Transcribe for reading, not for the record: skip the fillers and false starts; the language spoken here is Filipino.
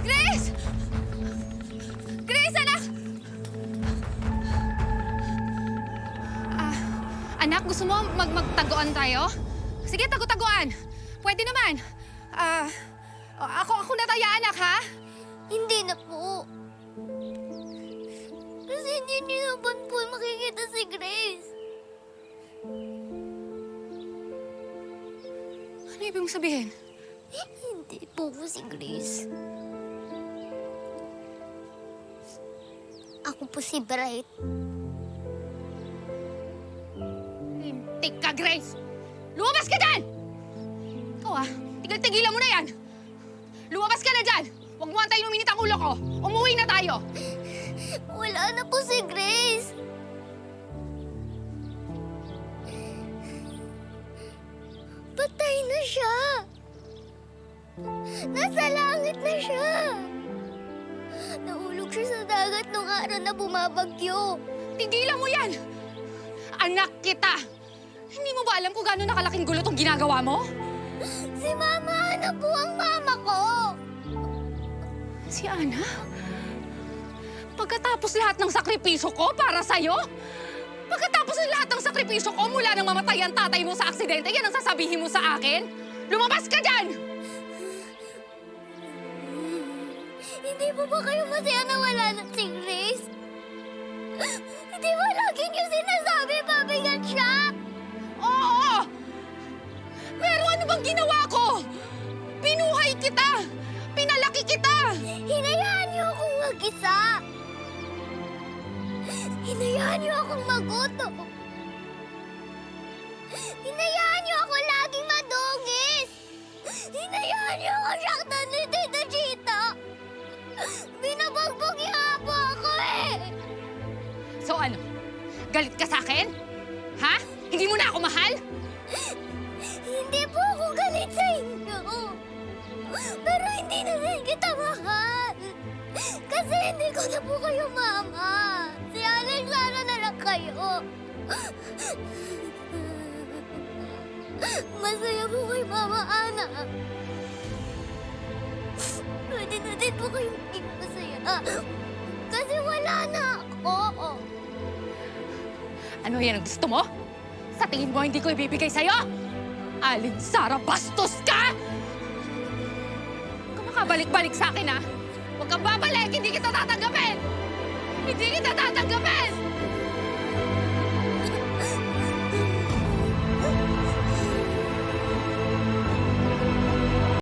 Grace! Grace, anak! Anak, gusto mo magtaguan tayo? Sige, tago-taguan. Pwede naman. Ako nataya, anak, ha? Hindi na po. Kasi hindi niyo naman po makikita si Grace. Ano ibig mong sabihin? Hindi po si Grace. Ako po si Bright. Lintik ka, Grace! Lumabas ka dyan! Ikaw, tigil-tigilan mo na yan! Lumabas ka na dyan! Huwag mo antayin uminit ang ulo ko! Umuwi na tayo! Wala na po si Grace. Patay na siya. Nasa langit na siya. Nahulog siya sa dagat nung araw na bumabagyo. Tigilan mo yan! Anak kita! Hindi mo ba alam kung gaano nakalaking gulo tong ginagawa mo? Si Mama Ana po ang mama ko. Si Ana? Pagkatapos lahat ng sakripisyo ko para sa'yo? Pagkatapos ng lahat ng sakripisyo ko mula nang mamatay ang tatay mo sa aksidente, yan ang sasabihin mo sa akin? Lumabas ka dyan! Hindi po ba kayo masaya na wala na si Grace? Hindi ba lagi niyo sinasabi mabigat siya? Oo! Pero ano bang ginawa ko? Pinuhay kita! Pinalaki kita! Hinayaan niyo akong mag-isa. Hinayaan niyo akong magutom. Hinayaan niyo ako laging madungis. Hinayaan niyo ako saktan ni Tita Chita. Binabagbog niya po ako eh. So ano? Galit ka sa akin? Ha? Hindi mo na ako mahal? Hindi po ako galit sa inyo. Pero hindi na rin kita mahal. Kasi hindi ko na po kayo mama. Si Alexandra na lang kayo. Masaya po kay Mama Ana. Pwede na din po kayong maging masaya. Kasi wala na ako. Ano yan ang gusto mo? Sa tingin mo hindi ko ibibigay sa'yo? Alin Sara, bastos ka! Huwag ka makabalik-balik sa akin, ha? Huwag kang babalik! Hindi kita tatanggapin! Hindi kita tatanggapin!